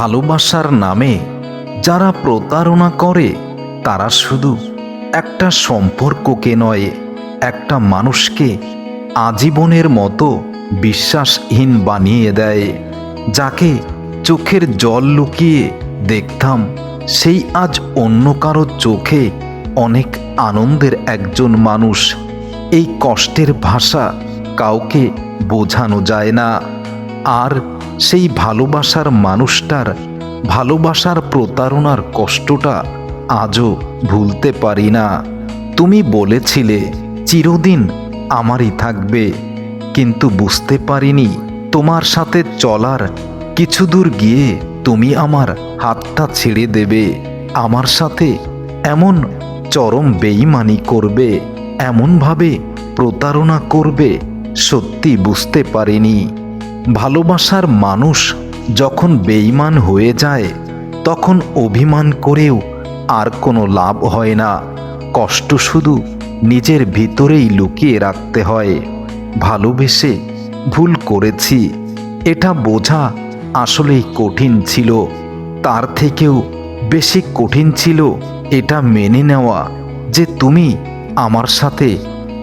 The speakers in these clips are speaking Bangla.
ভালোবাসার নামে যারা প্রতারণা করে তারা শুধু একটা সম্পর্ককে নয়, একটা মানুষকে আজীবনের মতো বিশ্বাসহীন বানিয়ে দেয়। যাকে চোখের জল লুকিয়ে দেখতাম, সেই আজ অন্য কারো চোখে অনেক আনন্দের একজন মানুষ। এই কষ্টের ভাষা কাউকে বোঝানো যায় না। আর সেই ভালোবাসার মানুষটার ভালোবাসার প্রতারণার কষ্টটা আজও ভুলতে পারি না। তুমি বলেছিলে চিরদিন আমারই থাকবে, কিন্তু বুঝতে পারিনি তোমার সাথে চলার কিছু দূর গিয়ে তুমি আমার হাতটা ছেড়ে দেবে, আমার সাথে এমন চরম বেঈমানি করবে, এমনভাবে প্রতারণা করবে, সত্যি বুঝতে পারিনি। ভালোবাসার মানুষ যখন বেঈমান হয়ে যায় তখন অভিমান করেও আর কোনো লাভ হয় না। কষ্ট শুধু নিজের ভিতরেই লুকিয়ে রাখতে হয়। ভালোবেসে ভুল করেছি এটা বোঝা আসলেই কঠিন ছিল, তার থেকেও বেশি কঠিন ছিল এটা মেনে নেওয়া যে তুমি আমার সাথে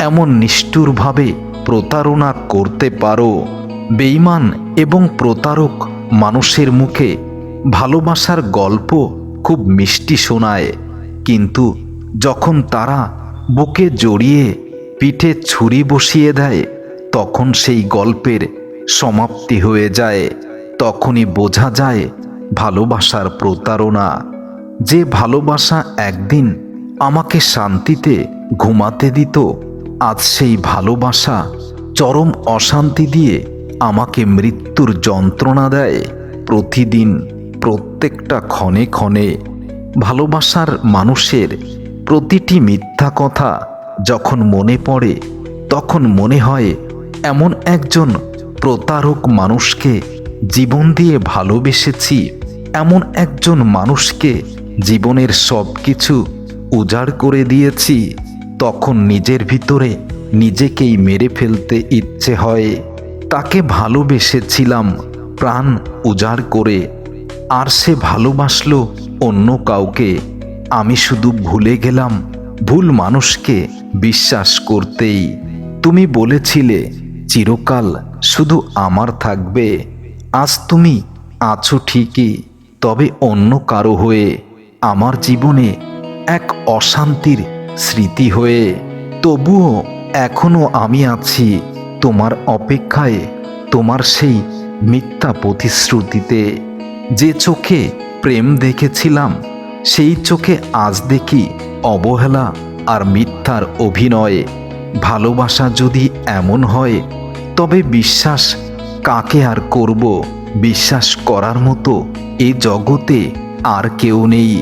এমন নিষ্ঠুরভাবে প্রতারণা করতে পারো। বেঈমান এবং প্রতারক মানুষের মুখে ভালোবাসার গল্প খুব মিষ্টি শোনায়, কিন্তু যখন তারা বুকে জড়িয়ে পিঠে ছুরি বসিয়ে দেয় তখন সেই গল্পের সমাপ্তি হয়ে যায়। তখনই বোঝা যায় ভালোবাসার প্রতারণা। যে ভালোবাসা একদিন আমাকে শান্তিতে ঘুমাতে দিত, আজ সেই ভালোবাসা চরম অশান্তি দিয়ে আমাকে মৃত্যুর যন্ত্রণা দেয় প্রতিদিন, প্রত্যেকটা ক্ষণে ক্ষণে। ভালোবাসার মানুষের প্রতিটি মিথ্যা কথা যখন মনে পড়ে তখন মনে হয় এমন একজন প্রতারক মানুষকে জীবন দিয়ে ভালোবেসেছি, এমন একজন মানুষকে জীবনের সব কিছু উজাড় করে দিয়েছি। তখন নিজের ভিতরে নিজেকেই মেরে ফেলতে ইচ্ছে হয়। তাকে ভালোবেসেছিলাম প্রাণ উজাড় করে, আর সে ভালোবাসলো অন্য কাউকে। আমি শুধু ভুলে গেলাম ভুল মানুষকে বিশ্বাস করতেই। তুমি বলেছিলে চিরকাল শুধু আমার থাকবে, আজ তুমি আছো ঠিকই, তবে অন্য কারো হয়ে, আমার জীবনে এক অশান্তির স্মৃতি হয়ে। তবুও এখনো আমি আছি তোমার অপেক্ষায়, তোমার সেই মিথ্যা প্রতিশ্রুতিতে। যে চোখে প্রেম দেখেছিলাম সেই চোখে আজ দেখি অবহেলা আর মিথ্যার অভিনয়। ভালোবাসা যদি এমন হয় তবে বিশ্বাস কাকে আর করব? বিশ্বাস করার মতো এ জগতে আর কেউ নেই,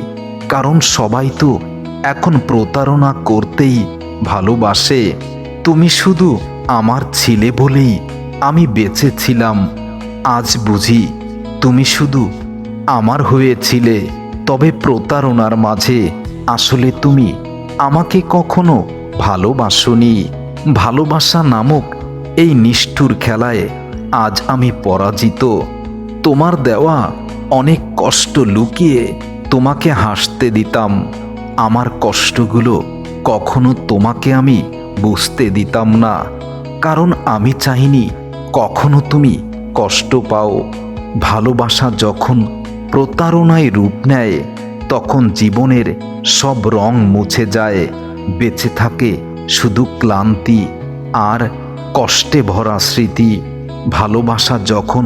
কারণ সবাই তো এখন প্রতারণা করতেই ভালোবাসে। তুমি শুধু আমার ছিলে বলেই আমি বেঁচে ছিলাম, আজ বুঝি তুমি শুধু আমার হয়েছিলে। তবে প্রতারণার মাঝে আসলে তুমি আমাকে কখনো ভালোবাসোনি। ভালোবাসা নামক এই নিষ্ঠুর খেলায় আজ আমি পরাজিত। তোমার দেওয়া অনেক কষ্ট লুকিয়ে তোমাকে হাসতে দিতাম, আমার কষ্টগুলো কখনো তোমাকে আমি বুঝতে দিতাম না, কারণ আমি চাইনি কখনো তুমি কষ্ট পাও। ভালোবাসা যখন প্রতারণায় রূপ নেয় তখন জীবনের সব রং মুছে যায়, বেঁচে থাকে শুধু ক্লান্তি আর কষ্টে ভরা স্মৃতি। ভালোবাসা যখন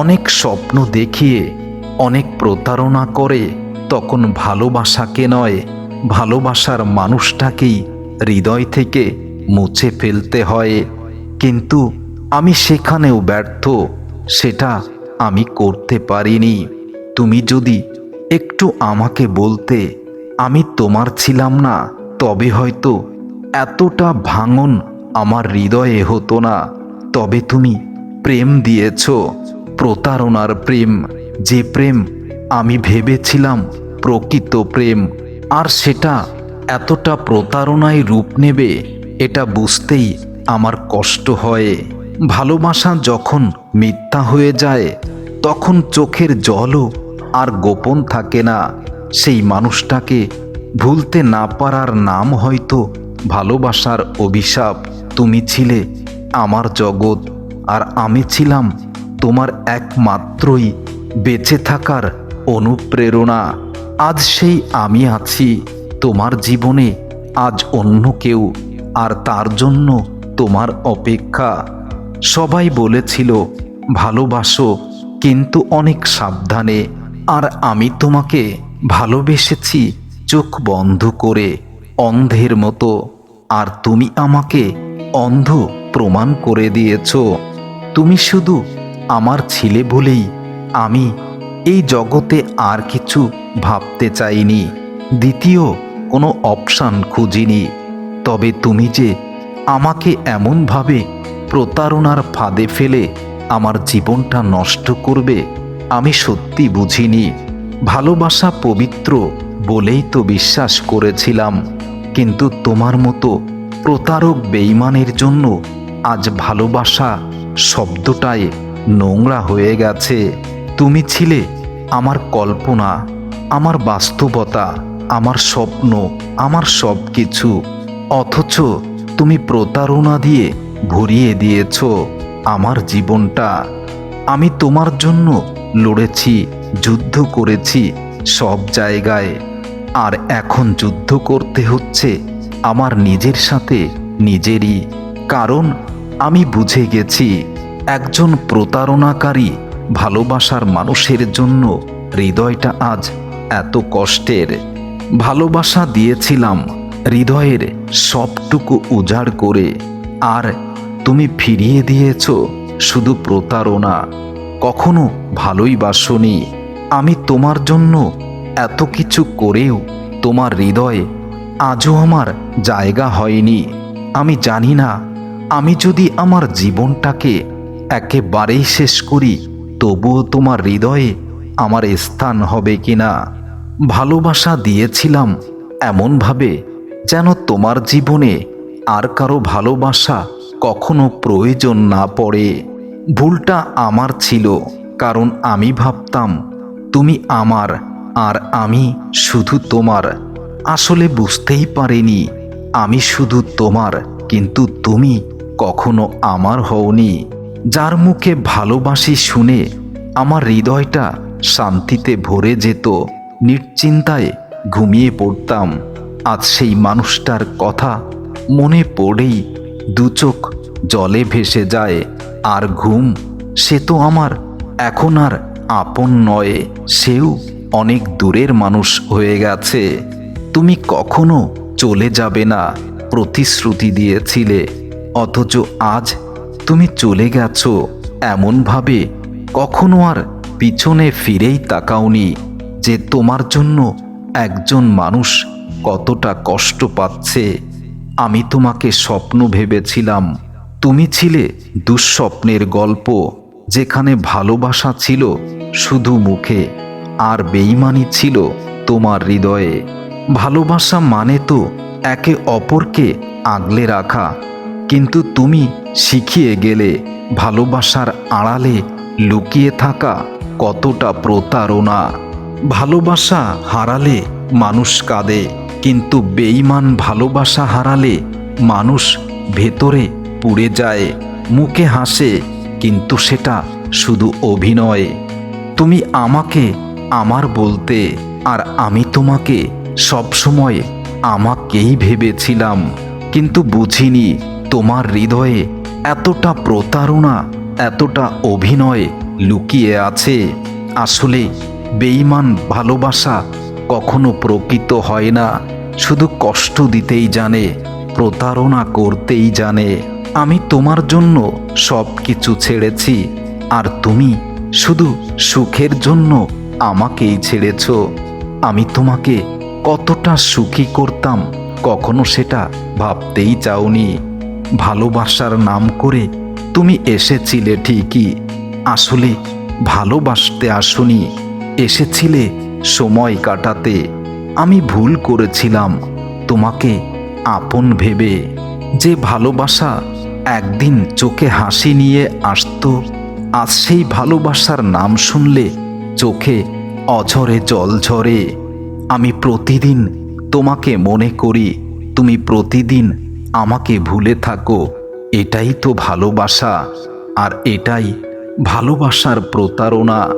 অনেক স্বপ্ন দেখিয়ে অনেক প্রতারণা করে তখন ভালোবাসাকে নয়, ভালোবাসার মানুষটাকেই হৃদয় থেকে মুছে ফেলতে হয়। কিন্তু আমি সেখানেও ব্যর্থ, সেটা আমি করতে পারিনি। তুমি যদি একটু আমাকে বলতে আমি তোমার ছিলাম না, তবে হয়তো এতটা ভাঙন আমার হৃদয়ে হতো না। তবে তুমি প্রেম দিয়েছ, প্রতারণার প্রেম, যে প্রেম আমি ভেবেছিলাম প্রকৃত প্রেম, আর সেটা এতটা প্রতারণায় রূপ নেবে এটা বুঝতেই আমার কষ্ট হয়। ভালোবাসা যখন মিথ্যা হয়ে যায় তখন চোখের জলও আর গোপন থাকে না। সেই মানুষটাকে ভুলতে না পারার নাম হয়তো ভালোবাসার অভিশাপ। তুমি ছিলে আমার জগৎ, আর আমি ছিলাম তোমার একমাত্রই বেঁচে থাকার অনুপ্রেরণা। আজ সেই আমি আছি তোমার জীবনে, আজ অন্য কেউ, আর তার জন্য তোমার অপেক্ষা। সবাই বলেছিল ভালোবাসো, কিন্তু অনেক সাবধানে। আর আমি তোমাকে ভালোবেসেছি চোখ বন্ধ করে, অন্ধের মতো। আর তুমি আমাকে অন্ধ প্রমাণ করে দিয়েছ। তুমি শুধু আমার ছিলে বলেই আমি এই জগতে আর কিছু ভাবতে চাইনি, দ্বিতীয় কোনো অপশান খুঁজিনি। তবে তুমি যে আমাকে এমনভাবে প্রতারণার ফাঁদে ফেলে আমার জীবনটা নষ্ট করবে, আমি সত্যি বুঝিনি। ভালোবাসা পবিত্র বলেই তো বিশ্বাস করেছিলাম, কিন্তু তোমার মতো প্রতারক বেঈমানের জন্য আজ ভালোবাসা শব্দটাই নোংরা হয়ে গেছে। তুমি ছিলে আমার কল্পনা, আমার বাস্তবতা, আমার স্বপ্ন, আমার সব কিছু। অথচ তুমি প্রতারণা দিয়ে ভরিয়ে দিয়েছ আমার জীবনটা। আমি তোমার জন্য লড়েছি, যুদ্ধ করেছি সব জায়গায়, আর এখন যুদ্ধ করতে হচ্ছে আমার নিজের সাথে নিজেরই। কারণ আমি বুঝে গেছি একজন প্রতারণাকারী ভালোবাসার মানুষের জন্য হৃদয়টা আজ এত কষ্টের। ভালোবাসা দিয়েছিলাম হৃদয়ের সবটুকু উজাড় করে, আর তুমি ফিরিয়ে দিয়েছ শুধু প্রতারণা। কখনো ভালোই বাসনি। আমি তোমার জন্য এত কিছু করেও তোমার হৃদয়ে আজও আমার জায়গা হয়নি। আমি জানি না আমি যদি আমার জীবনটাকে একেবারেই শেষ করি, তবুও তোমার হৃদয়ে আমার স্থান হবে কিনা। ভালোবাসা দিয়েছিলাম এমনভাবে যেন তোমার জীবনে আর কারো ভালোবাসা কখনো প্রয়োজন না পড়ে। ভুলটা আমার ছিল, কারণ আমি ভাবতাম তুমি আমার আর আমি শুধু তোমার। আসলে বুঝতেই পারিনি আমি শুধু তোমার, কিন্তু তুমি কখনো আমার হওনি। যার মুখে ভালোবাসি শুনে আমার হৃদয়টা শান্তিতে ভরে যেত, নিশ্চিন্তায় ঘুমিয়ে পড়তাম। আজ সেই মানুষটার কথা মনে পড়েই দু চোখ জলে ভেসে যায়। আর ঘুম, সে তো আমার এখন আর আপন নয়, সেও অনেক দূরের মানুষ হয়ে গেছে। তুমি কখনো চলে যাবে না প্রতিশ্রুতি দিয়েছিলে, অথচ আজ তুমি চলে গেছো এমনভাবে কখনো আর পিছনে ফিরেই তাকাওনি যে তোমার জন্য একজন মানুষ কতটা কষ্ট পাচ্ছে। আমি তোমাকে স্বপ্ন ভেবেছিলাম, তুমি ছিলে দুঃস্বপ্নের গল্প, যেখানে ভালোবাসা ছিল শুধু মুখে আর বেঈমানি ছিল তোমার হৃদয়ে। ভালোবাসা মানে তো একে অপরকে আগলে রাখা, কিন্তু তুমি শিখিয়ে গেলে ভালোবাসার আড়ালে লুকিয়ে থাকা কতটা প্রতারণা। ভালোবাসা হারালে মানুষ কাঁদে, কিন্তু বেঈমান ভালোবাসা হারালে মানুষ ভেতরে পুড়ে যায়। মুখে হাসে, কিন্তু সেটা শুধু অভিনয়। তুমি আমাকে আমার বলতে, আর আমি তোমাকে সবসময় আমাকেই ভেবেছিলাম, কিন্তু বুঝিনি তোমার হৃদয়ে এতটা প্রতারণা, এতটা অভিনয় লুকিয়ে আছে। আসলে বেঈমান ভালোবাসা কখনো প্রকৃত হয় না, শুধু কষ্ট দিতেই জানে, প্রতারণা করতেই জানে। আমি তোমার জন্য সব কিছু ছেড়েছি, আর তুমি শুধু সুখের জন্য আমাকেই ছেড়েছ। আমি তোমাকে কতটা সুখী করতাম কখনো সেটা ভাবতেই চাওনি। ভালোবাসার নাম করে তুমি এসেছিলে ঠিকই, আসলে ভালোবাসতে আসনি, এসেছিলে সময় কাটাতে। আমি ভুল করেছিলাম তোমাকে আপন ভেবে। যে ভালোবাসা একদিন চোখে হাসি নিয়ে আসতো, আজ সেই ভালোবাসার নাম শুনলে চোখে অঝরে জল ঝরে, আমি প্রতিদিন তোমাকে মনে করি, তুমি প্রতিদিন আমাকে ভুলে থাকো। এটাই তো ভালোবাসা, আর এটাই ভালোবাসার প্রতারণা।